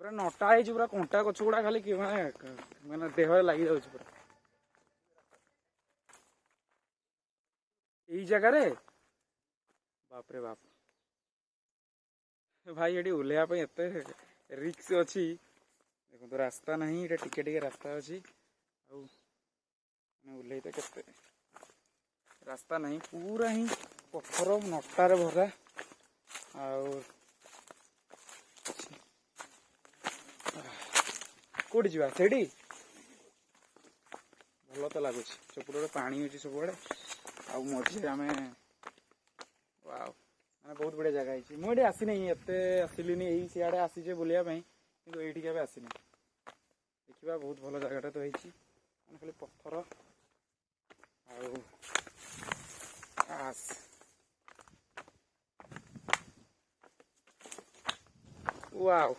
पूरा नटा है पूरा कंटा गछ गुड़ा खाली माने देह लगी जाऊँ पूरा यही जगह रे बाप रे बाप भाई ये ओह्लैया एत रिक्स अच्छी देखो तो रास्ता नहीं ये टिके टिके रास्ता अच्छी ओह्लै तो के रास्ता नहीं पूरा ही पत्थर नटार भरा कौटी जा से भल तो लगुच सेपटे पानी अच्छी सब मझे आम मैंने बहुत बढ़िया जगह है मुझे आसी एत आसली सियाड़े आसीचे बुलायापी कि ये के आसनी देखा बहुत भल जगह तो होती खाली पत्थर आस वाओ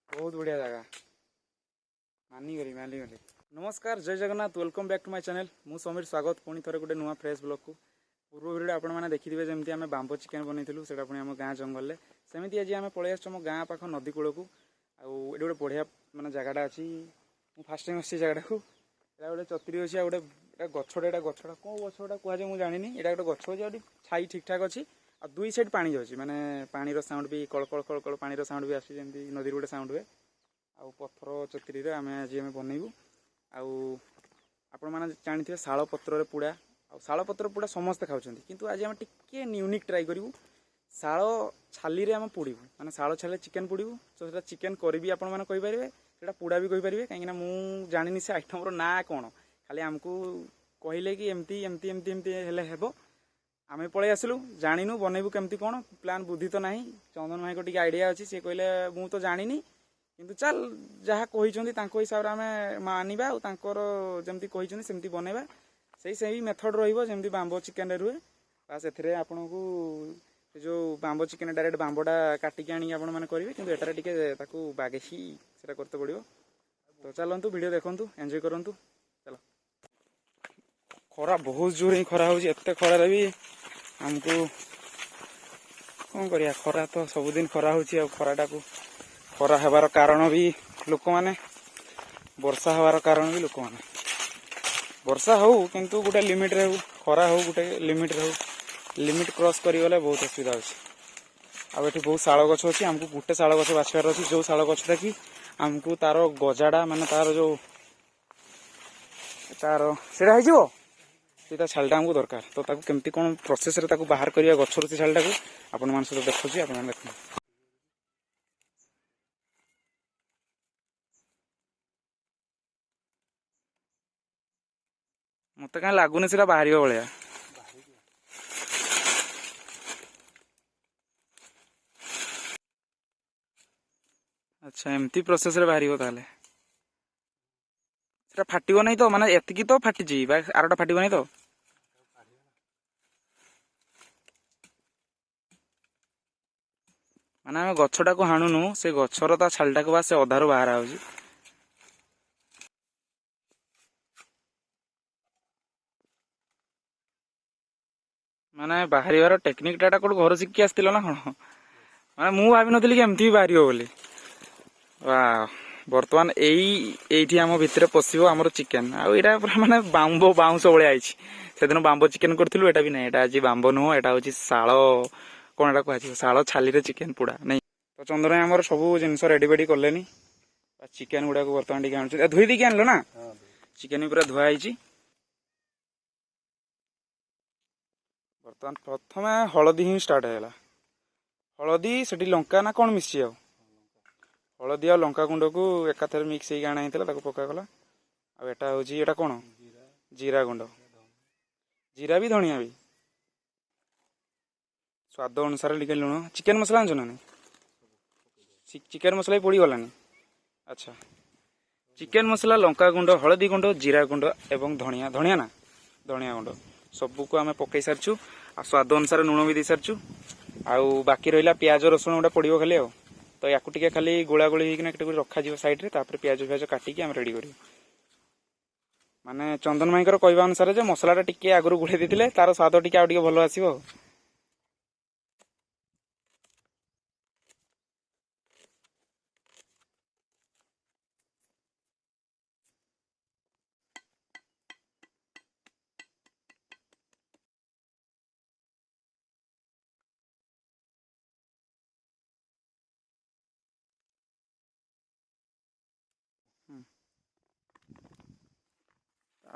बहुत बढ़िया जगह मानिगली नमस्कार जय Jagannath welcome back to my channel मु समीर स्वागत पुणी थे गोटे नुआ फ्रेश ब्लॉग को पूर्व भिडियो आपने देखिए जमी आम बांबो चिकेन बनईलु से आम गाँ जंगल सेमती आज आम पलि आम गाँ पाख नदी कूल को आउे गोटे बढ़िया मानने जगटा अच्छी मुझे फास्ट टाइम आसी जगटा को गोटे चतुरी अच्छी गोटे गछटा गछटा कौ गछटा कहुए मुझे जानी यहाँ गोटे गछ अच्छी छाई ठीक ठाक अच्छी आ दुई साइड पानी जाऊँगी माने पानी साउंड भी कलकल कलकल पानी साउंड भी आसी जमी नदी गोटे साउंड हुए आउ पत्थर चतुरी आम आज आम बनईबू आपण मैंने जानी शाल पत्र पोड़ा शाल पत्र पोड़ा समस्ते खाऊँ किंतु आज आम टिके यूनिक ट्राए करूँ शाल छाली आम पोड़ू माने शाल छाली चिकेन पोड़ू तो से चिकेन करी आपण मैंने कहींपारे से पोड़ा भी कहींपारे कहीं मुझे जानी से आइटम ना कौन खाली आमको कहले कि एमती एमती एमती एमती हेले हेबो आम पलि आसलु जानिनु बनईबू केमती कौन प्लान बुद्धि तो ना चंदन भाई को टी आइडिया अच्छी सी कहले मुझे तो जानी किंतु चल जहाँ कही हिसाब से आम मानवा जमी कही सेमती बनवा से मेथड रही बांबो चिकेन रुए बास ए आपन को जो बांबो चिकेन डायरेक्ट बांबोटा काटिकी आनी आप करेंगे कि एटार टे बागे से करते पड़ो तो चलतु वीडियो देखु एंजॉय करूँ चलो खरा बहुत जोर ही खरा होते खरार भी आमको कौन करिया खरा तो सबुदिन खरा हो खराटा को खरा हबार कारण भी लोक माने वर्षा हबार कारण भी लोक माने वर्षा हो किंतु गोटे लिमिट रे हो खरा हो गोटे लिमिट रे हो लिमिट क्रॉस करी गले बहुत असुविधा होची आउ बहुत शाल गछ अच्छी आमको गोटे शाल गछ बाछार अच्छी जो शाल गछटा कि आमको तार गजाड़ा माने तार जो तार सेटा हो सीधा छालटा आमको दरकार तो ताकू केमती कौन प्रोसेस रे ताकू बाहर करिया गछर से छालटा को आपण मान सहित देखुची आपण देखु मत कहीं लगुनि से बाहर भाया अच्छा एमती प्रोसेस रे बाहर ताले फाटो नहीं तो माने एतिकी तो फाटी आरटा फाटो नहीं तो माने आम गछटा को हाणुनु से गछर ता छालटा को से अधारू बाहर आउजी माने बाहर टेक्निक टाटा कोड घर शिखी आसतिलो ना कौन माने मु भाभी नथिली कि एमती बाहर बोली वाह बर्तमान एठी आम भितर पशिबो हमर चिकेन आ एटा माने बांबो बाउंस भलिया आइछि से दिन बांबो चिकेन करथिलु एटा भी नै एटा आज बांबो नुह एटा होछि शाल कोन एटा कहछि शाल छाली रे चिकेन पोड़ा नै तो चंद्र हमर सब जिनिस रेडी बेडी करलेनी चिकेन गुडा को बर्तमान टिके आनु धुई दी के आनलो ना चिकेन पूरा धुआ आइछि बर्तमान प्रथम हलदी ही स्टार्ट है हलदी से लंका ना कौन मिसी आ हलदी आ लंका गुंड को एकाथरे मिक्स होकर आना होता पकागला आटा हूँ कौन जीरा गुंड जीरा भी धनिया भी स्वाद अनुसार लिखे लुण चिकेन मसला आनछ ना चिकेन मसला भी पड़ी गलानी अच्छा चिकेन मसला लंका गुंड हलदी गुंड जीरा गुंड एवं धनिया धनिया ना धनिया गुंड सबको आम पकई सारचु आ स्वाद अनुसार लुण भी दे सारचु आउ बाकी रहा प्याज रसुण गोटा पड़ो खाली आ तो या खाली गोला गोली होकर रखा साइड रे तापर प्याज फ्याज काटिकी आम रेडी करूँ माने चंदन भाई कहवा अनुसार जे मसलाटा टिके आगु गोड़े देते तार स्वाद टिके आउ टिके भल आसो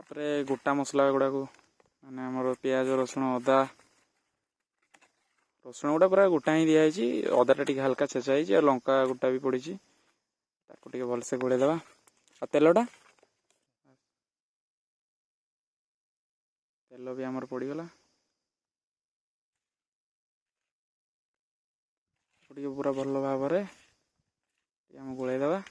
तापरे गोटा मसला गुड़ा को माने हमर प्याज रसुण अदा रसुण गुड़ा पूरा गोटा ही दिखाई अदाटा टी हल्का छेचा ही लंका गोटा भी पड़ी ताको भलसे गोड़ेदवा आ तेलटा तेल भी आमर पड़गला पूरा भल भाव में गोलैदवा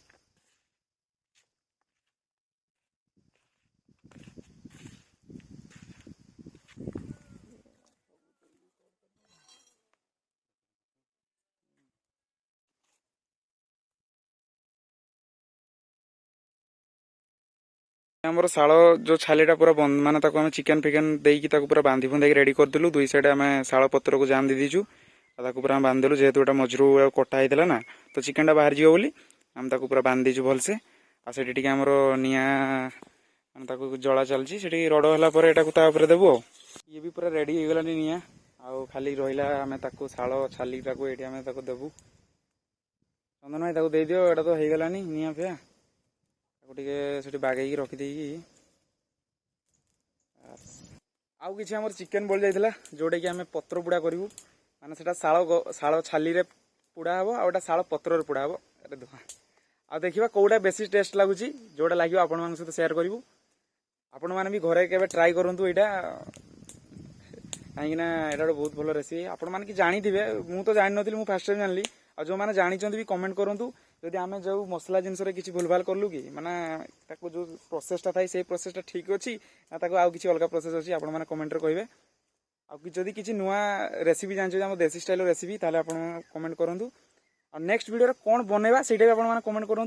आमर शाल जो छालीटा पूरा बंद माने ताको आम चिकेन फिकेन देकी पूरा बांधी बुंधी रेडी करदेलु दुई साइड आम शाल पत्र को जाम दे दीचु पूरा आम बांधदेलु जेहेतु एटा मझरू कटा होता ना तो चिकेनटा बाहर जीव बोली आम ताको पूरा बांध दीचु भलसे आसे टी आमर निआ जला चलती से रड़ है यहाँ देवु ये भी पूरा रेडी हो गलानी निआ आउ खाली रहा आम शाल छाली ये आम देवु चंदन भाई ताको दे दियो एटा तो हो गलानी निआ फिया टे बागेकी रखीदे आउ कि आम चिकेन बल जाइला जोटा कि आम पत्र पोड़ा करूँ माने से शाल छाली रे पोड़ा हम आउटा शाल पत्र पोड़ा हम अरे दुआ आ देखा कौटा बेसी टेस्ट लगुच जोटा लगे आपण मान सहित सेयार करूँ आपण मैंने भी घरे के ट्राए करूँ यहाँ कहीं गोटे बहुत भल रेसिपी आपण मैंने जानी मुझे तो जानी नी फर्स्ट टाइम जानी और जो मैंने जानी भी कमेंट करूँ जदि आम जो मसला जिनस किसी भूलभाल कलु कि माने जो प्रोसेसटा था से प्रोसेसटा ठीक अच्छी ना आउ किसी अलग प्रोसेस अच्छी आपण मैंने कमेंट कहे आदि किसी नुआ रेसिपी जानते आम देसी स्टाइल रेसिपी ताले आप कमेंट करूँ और नेक्स्ट वीडियो कौन बनवा से कमेंट करूँ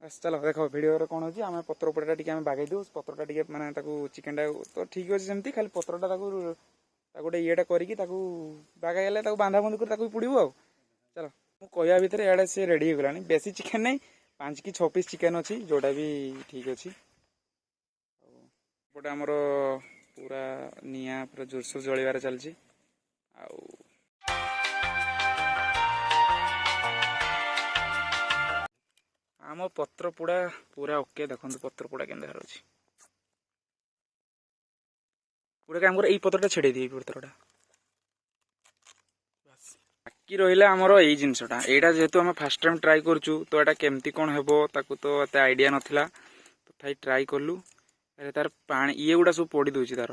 बस चलो देख वीडियो कौन होची आम पत्र पोड़ा टी बागई दू पत्रटा टी माने चिकेन तो ठीक अच्छे सेमती खाली पत्रटा गोटे येटा करके बागाईगले बांधा बंधी कर पुड़ू आ चलो मुझे भितर इे सी रेडी हो गलानी बेसी चिकेन नहीं 5 कि 6 पीस चिकेन अच्छी जोटा भी ठीक अच्छी गोटे आमर पूरा निआ पूरा जोरसोर जलिबार चलती आम पत्र पोड़ा पूरा ओके देखो पत्र पोड़ा के पूरा काम कर पत्रटा छेड़े दी पत्रटा बाकी रहा आमर यही जिनसटा यहाँ जेहेतु आम फास्ट टाइम ट्राए करूँ तो यहाँ केमती कौन हे ताकू तो एत आइडिया नाला तथापि ट्राए कलु तार पानी ये गुड़ा सब पड़ी दूसरी तार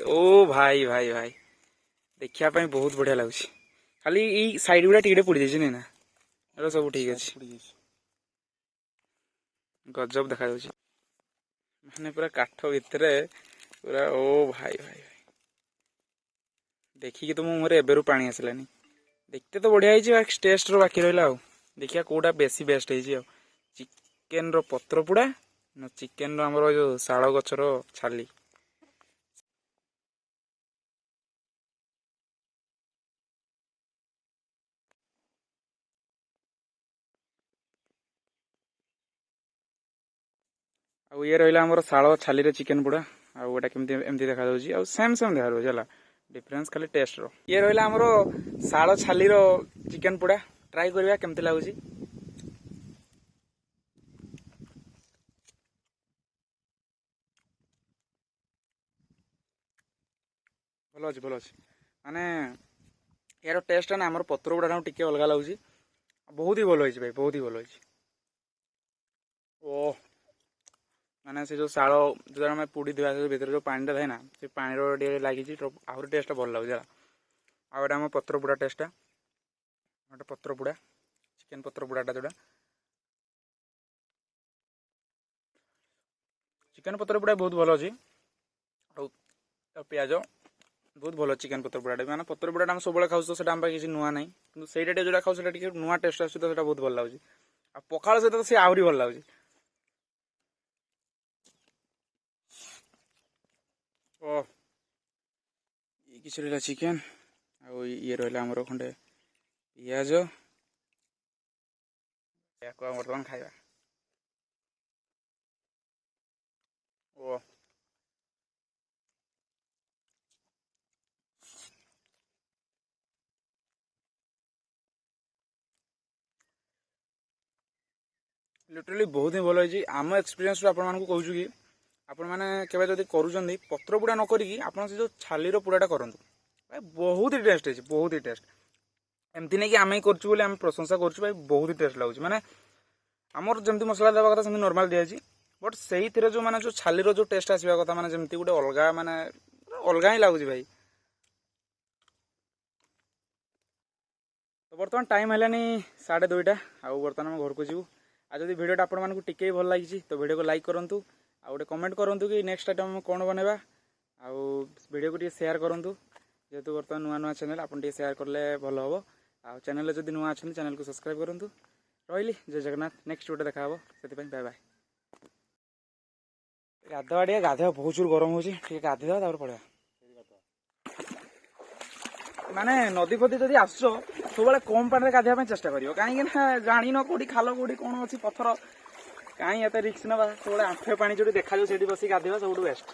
ओ भाई भाई भाई देखापी बहुत बढ़िया लगुच खाली ये साइड गुड़ा टे पड़ी जाइए नहीं ना सब ठीक अच्छे गजब देखा माने पूरा काठ भितर पूरा ओ भाई भाई भाई देखिए तो मुझे एवं पानी आसलानी देखते तो बढ़िया है टेस्ट रो बाकी रहा देखिए कौटा बेसी बेस्ट है चिकेन रो पत्र पोड़ा ना चिकेन रो हमर जो शाल गछर छाली आउ ये रहा आमर शाल छाली रे चिकेन पोड़ा आउटा केमती एमती देखा सेम सेम देखा जाऊँगा डिफरेंस खाली टेस्ट रो ये रहा आमर शाल छाली रो चिकेन पोड़ा ट्राई करवा केमती लगुच भल अच्छे भल अच्छे माने यार टेस्ट ना आमर पत्र गुड़ा टी अलग लगुच बहुत ही भल भाई बहुत ही भल ओ माने से जो शाल जो आम पोड़ी भर जो पानी थाए ना से पानी लगी आहरी टेस्ट भल लगे आउटा आम पत्र पोड़ा टेस्टा गोटे पत्र पोड़ा चिकेन पत्र पोड़ाटा जोड़ा चिकेन पत्र पोड़ा बहुत भल अच्छी प्याज बहुत भल चिकेन पत्र पोड़ा माने पत्र पोड़ा आम सब खाऊ तो आम किसी नुआ ना कि सहीटा जो खाऊ नुआ टेस्ट आस बहुत भल लगे आ पखाड़ सहित सी आहरी भल लगे ओ ये किसी रहा चिकेन आ ये रहा आमर खंडे पियाज या बर्तमान खाइबा ओ लिटराली बहुत ही भल होई आम एक्सपीरियंस आपण मानकु कहूछु कि आपण माने केबे जदी करूचंदी पत्र पुड़ा न करी आपण से जो छाली रो पुड़ाटा करंतु भाई बहुत ही टेस्ट है, बहुत ही टेस्ट। एमती नहीं कि आम ही करछु बोले आम प्रशंसा करछु भाई, बहुत ही टेस्ट लागुଛି माने आमर जमती मसला देवा कथा सेमती नॉर्मल दिया जी, बट सही थिरे जो माने जो छाली रो जो टेस्ट आसीबा कथा माने जमती गुटे अलगा माने अलगा ही लागुଛି भाई। तो बर्तमान टाइम है 2:30 आउ बर्तमान घर को जीवु। आज जब भिडियोटा आपण मानकु टिके भल लगी तो भिडियो को लाइक करंतु आ गोटे कमेंट करंतु कि नेक्स्ट आइटम कौन बनवा आउ भिडियो को टे शेयर करंतु जेहेतु बर्तमान नुआ नुआ चैनल आपन टे शेयर करले भल हम आ चैनल जब नुआ अच्छा चैनल को सब्सक्राइब करंतु। रही जय जगन्नाथ, नेक्स्ट वीडियो देखा से बाय बाय। गाधवा टे गाधवा बहुत जोर गरम हो गाधेदा पड़ा माने नदी फदी जदि आसो सब कम पानी गाधेवा चेष्टा करियो कहीं जानी न कोडी खाल कोडी कौन अच्छी पत्थर कहीं एत रिक्स ना सब आंठे पानी जो देखा जाए बस गाधेवा सब बेस्ट।